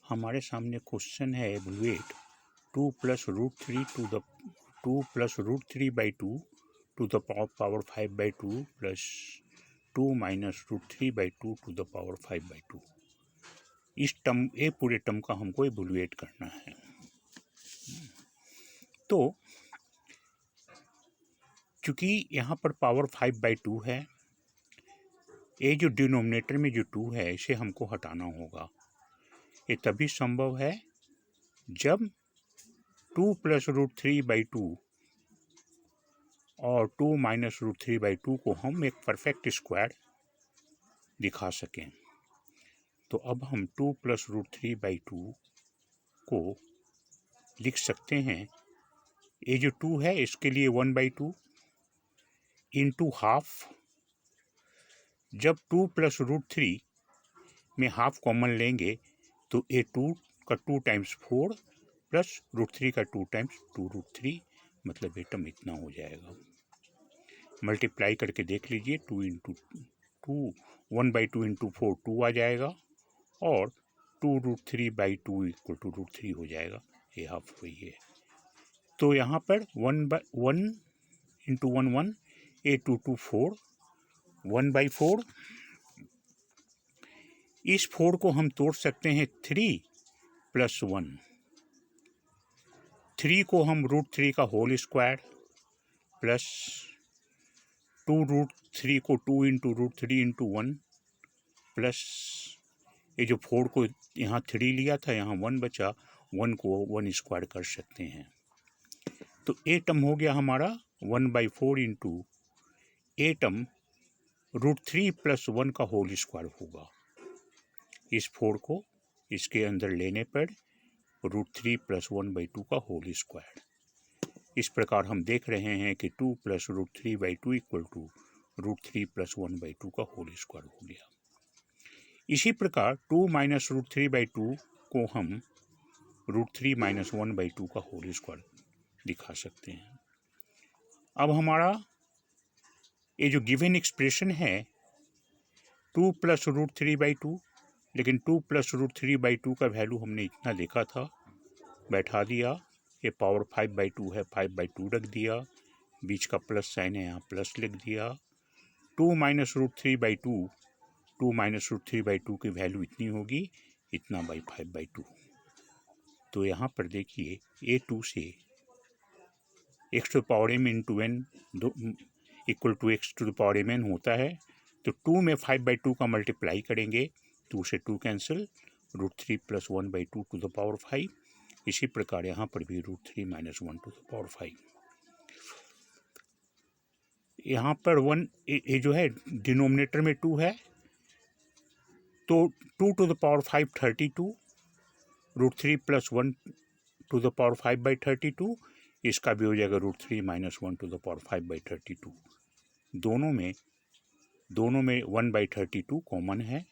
हमारे सामने क्वेश्चन है evaluate 2 plus root three by two to the power 5 by two plus 2 minus root three by two to the power 5 by two. इस term पूरे term का हमको evaluate करना है। तो चूंकि यहाँ पर पावर 5 बाई टू है, ये जो डिनोमिनेटर में जो 2 है इसे हमको हटाना होगा। ये तभी संभव है जब 2 plus root three by two और 2 minus root three by two को हम एक परफेक्ट स्क्वायर दिखा सकें। तो अब हम 2 plus root three by two को लिख सकते हैं। ये जो 2 है इसके लिए 1 बाई टू इंटू हाफ। जब 2 प्लस रूट थ्री में हाफ कॉमन लेंगे तो ये 2 का 2 टाइम्स 4 प्लस रूट थ्री का 2 टाइम्स 2 रूट थ्री, मतलब ये टर्म इतना हो जाएगा। मल्टीप्लाई करके देख लीजिए, 2 into two 1 by two into 4 2 आ जाएगा और 2 root three by two equal to root three हो जाएगा। ये हाफ हुई है। तो यहाँ पर 1 इंटू 1 1, ए 2 2 4, 1 बाई 4। इस 4 को हम तोड़ सकते हैं 3 प्लस 1। 3 को हम रूट थ्री का whole square plus 2 root three को 2 into root three into 1 plus ये जो 4 को यहाँ 3 लिया था, यहाँ 1 बचा, 1 को 1 स्क्वायर कर सकते हैं। तो ए टर्म हो गया हमारा 1 by 4 into a term root three plus 1 का होल स्क्वायर होगा। इस 4 को इसके अंदर लेने पर root three plus 1 by two का होल स्क्वायर। इस प्रकार हम देख रहे हैं कि 2 plus root three by two equal to root three plus 1 by two का होल स्क्वायर हो गया। इसी प्रकार 2 minus root three by two को हम root three minus 1 by two का होल स्क्वायर दिखा सकते हैं। अब हमारा ये जो गिवन एक्सप्रेशन है 2 plus root three by two, लेकिन 2 plus root three by two का वैल्यू हमने इतना देखा था, बैठा दिया। ये पावर 5 बाई टू है, 5 बाई टू रख दिया, बीच का प्लस साइन है यहाँ प्लस लिख दिया। 2 minus root three by two, 2 minus root three by two की वैल्यू इतनी होगी, इतना बाई 5 बाई टू। तो यहाँ पर देखिए A2 से x to power m into n equal to x to the power mn होता है। तो 2 में 5 बाई टू का मल्टीप्लाई करेंगे, 2 से 2 cancel, root three plus 1 by two to the power 5। इसी प्रकार यहाँ पर भी root three minus 1 to the power 5। यहाँ पर 1 ये जो है डिनोमिनेटर में 2 है, तो 2 to the power 5 32, root three plus 1 to the power 5 by 32, इसका भी हो जाएगा root three minus 1 to the power 5 by 32। दोनों में 1 बाई 32 कॉमन है।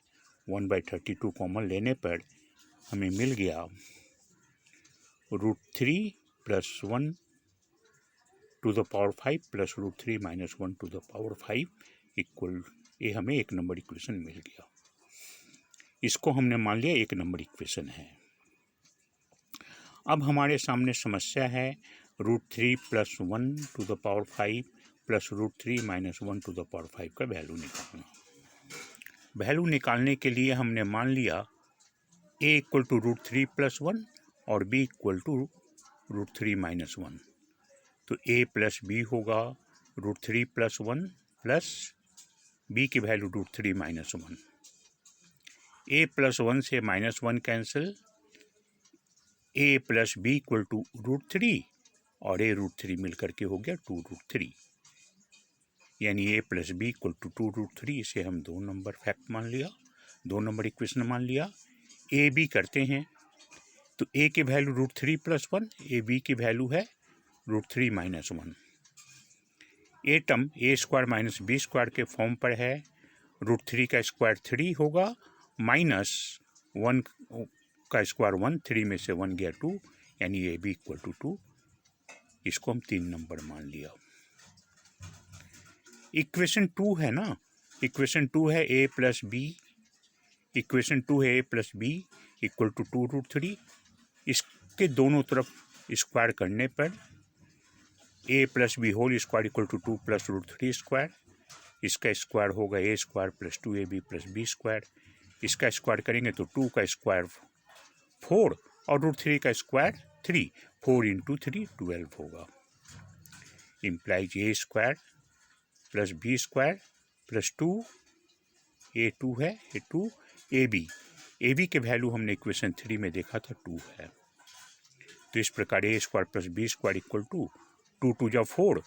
1 बाई 32 कॉमन लेने पर हमें मिल गया root three plus 1 to the power 5 plus root three minus 1 to the power 5 equal, ये हमें एक नंबर इक्वेशन मिल गया। इसको हमने मान लिया एक नंबर इक्वेशन है। अब हमारे सामने समस्या है root three plus 1 to the power 5 plus root three minus 1 to the power 5 का वैल्यू निकालना। वैल्यू निकालने के लिए हमने मान लिया a equal to root three plus 1 और b equal to root three minus 1। तो a प्लस बी होगा root three plus 1 plus b की value root three minus 1। a plus 1 से minus 1 cancel, a plus B equal to root three और a root three मिलकर के हो गया 2 root three, यानी a plus B equal to 2 root three. इसे हम 2 नंबर फैक्ट मान लिया, 2 नंबर इक्वेशन मान लिया। a b करते हैं तो a की value root three plus 1, A B की वैल्यू है root three minus 1। A term A square minus B square के फॉर्म पर है। रूट थ्री का स्क्वायर 3 होगा, माइनस 1 का स्क्वायर 1, 3 में से 1 गया 2, यानी ए बी इक्वल टू 2। इसको हम 3 नंबर मान लिया। इक्वेशन 2 है ना, इक्वेशन 2 है a प्लस बी, इक्वेशन 2 है a plus B, equal to 2√3। इसके दोनों तरफ स्क्वायर करने पर a plus B whole square equal to 2 plus √3 square. इसका स्क्वायर होगा a square plus 2ab plus B square. इसका स्क्वायर करेंगे तो 2 का स्क्वायर 4 और √3 का स्क्वायर 3। 4 इंटू 3 12 होगा। Implies a square plus B square plus 2 a2 है, a2 ab के वैल्यू हमने इक्वेशन 3 में देखा था 2 है। तो इस प्रकार a square plus B square equal to 2 2 जा 4,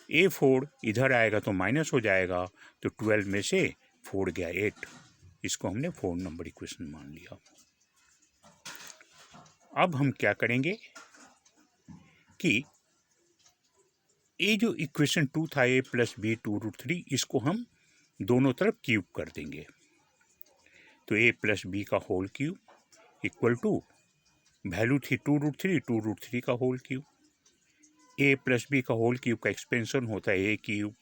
a4 इधर आएगा तो माइनस हो जाएगा, तो 12 में से 4 गया 8। इसको हमने 4 नंबर इक्वेशन मान लिया। अब हम क्या करेंगे कि ये जो इक्वेशन 2 था a प्लस बी 2√3, इसको हम दोनों तरफ क्यूब कर देंगे। तो a प्लस बी का whole cube equal to value थी 2√3 का whole cube. a plus B का होल क्यूब का एक्सपेंशन होता है a cube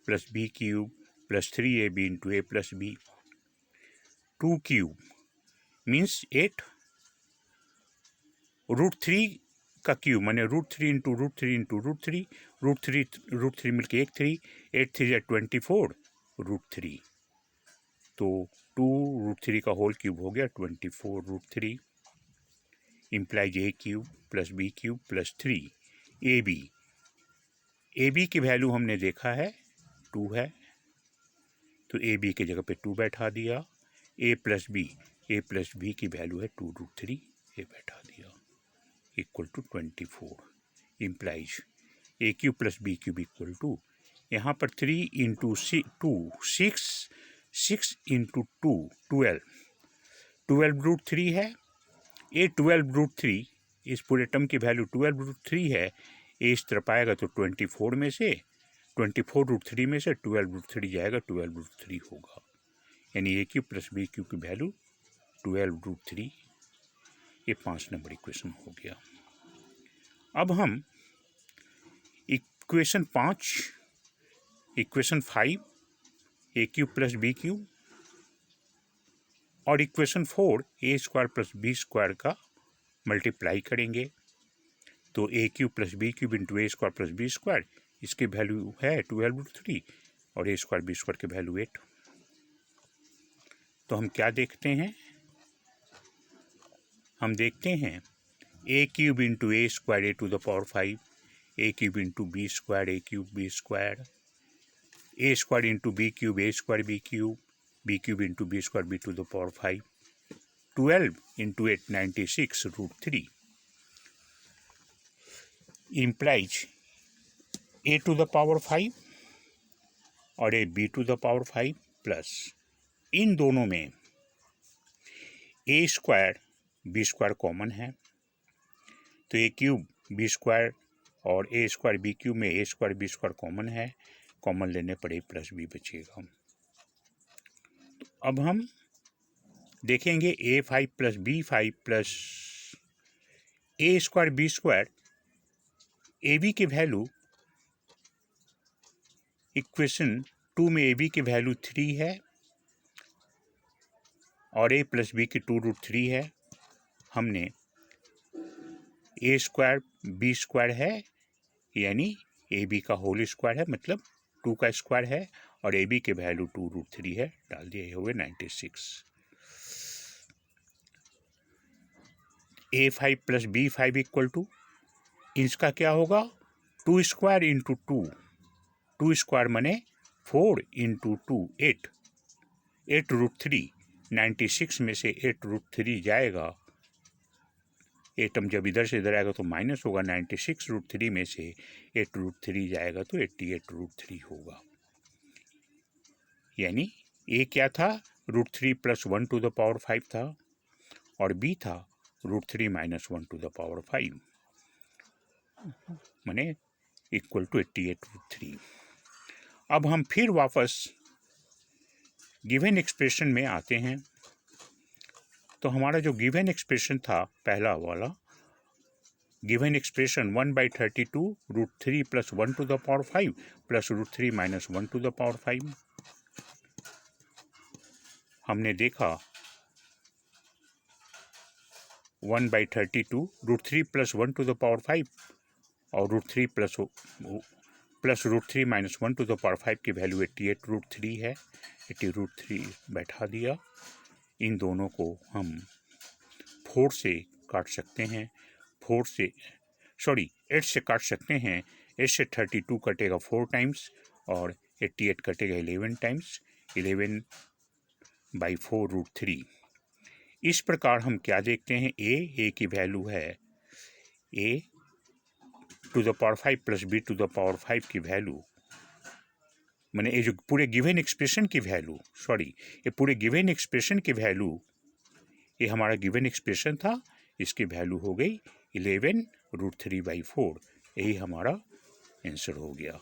plus B cube plus 3ab into a plus B. 2 cube means 8, √3 का क्यूब माने √3 इंटू √3 इंटू √3 मिलके 1 3, 8 3 या 24 √3। तो 2√3 का होल क्यूब हो गया 24 √3। Implies a cube plus B cube plus 3ab। ab की वैल्यू हमने देखा है 2 है, तो ab की जगह पे 2 बैठा दिया। a प्लस बी की वैल्यू है 2√3, ये बैठा दिया equal to 24। Implies A cube plus B cube equal to, यहाँ पर 3 इंटू 2 6 इंटू 2 12√3 है। ए 12√3 इस पूरे टर्म की वैल्यू 12√3 है। ए इस तरफ आएगा तो 24 में से 24√3 में से 12√3 जाएगा, 12√3 होगा। यानी a cube plus B cube की वैल्यू 12√3। ये 5 नंबर इक्वेशन हो गया। अब हम equation 5 a cube plus B cube और equation 4 a square plus B square का मल्टीप्लाई करेंगे। तो a cube plus B cube into a square plus B square, इसकी वैल्यू है 12√3 और ए स्क्वायर बी स्क्वायर की वैल्यू 8। तो हम क्या देखते हैं, हम देखते हैं ए cube into a square a to the power 5, a cube into b square a cube b square, a square into b cube a square b cube into b square b to the power 5, 12 into 8 96 √3 implies a to the power 5 और a b to the power 5 plus इन दोनों में a square B square common है, तो a cube b square और a square b cube में a square B square common है, common लेने पर ए प्लस बी बचेगा। तो अब हम देखेंगे a5 plus b5 plus A square B square, A B की वैल्यू इक्वेशन 2 में ए बी की वैल्यू 3 है और ए प्लस बी की 2√3 है। हमने ए स्क्वायर बी स्क्वायर है यानी ए बी का होल स्क्वायर है, मतलब 2 का स्क्वायर है और ए बी के वैल्यू 2√3 है, डाल दिए हुए 96। a5 plus b5 equal to, इसका क्या होगा 2 स्क्वायर इंटू 2 स्क्वायर मने 4 इंटू 2 8√3, 96 में से 8√3 जाएगा, 8 जब इधर से इधर आएगा तो माइनस होगा, 96√3 में से 8√3 जाएगा तो 88√3 होगा। यानी ए क्या था √3 प्लस 1 टू द पावर 5 था और बी था √3 माइनस 1 टू द पावर 5 माने इक्वल टू 88√3। अब हम फिर वापस गिवन एक्सप्रेशन में आते हैं। तो हमारा जो गिवन एक्सप्रेशन था पहला वाला given expression 1/32 √3 plus 1 to the power 5 plus √3 minus 1 to the power 5, हमने देखा 1/32 √3 + 1 to the power 5 और √3 प्लस √3 - 1 to the power 5 की वैल्यू 88 √3 है। 80 √3 बैठा दिया। इन दोनों को हम 4 से काट सकते हैं। 8 से काट सकते हैं। 8 से 32 कटेगा 4 टाइम्स और 88 कटेगा 11 टाइम्स। 11/4 √3। इस प्रकार हम क्या देखते हैं, ए की वैल्यू है a to the power 5 + b to the power 5 की वैल्यू, मैंने ये जो पूरे गिवन एक्सप्रेशन की वैल्यू, ये पूरे गिवन एक्सप्रेशन की वैल्यू, ये हमारा गिवन एक्सप्रेशन था, इसकी वैल्यू हो गई 11 √3/4। यही हमारा आंसर हो गया।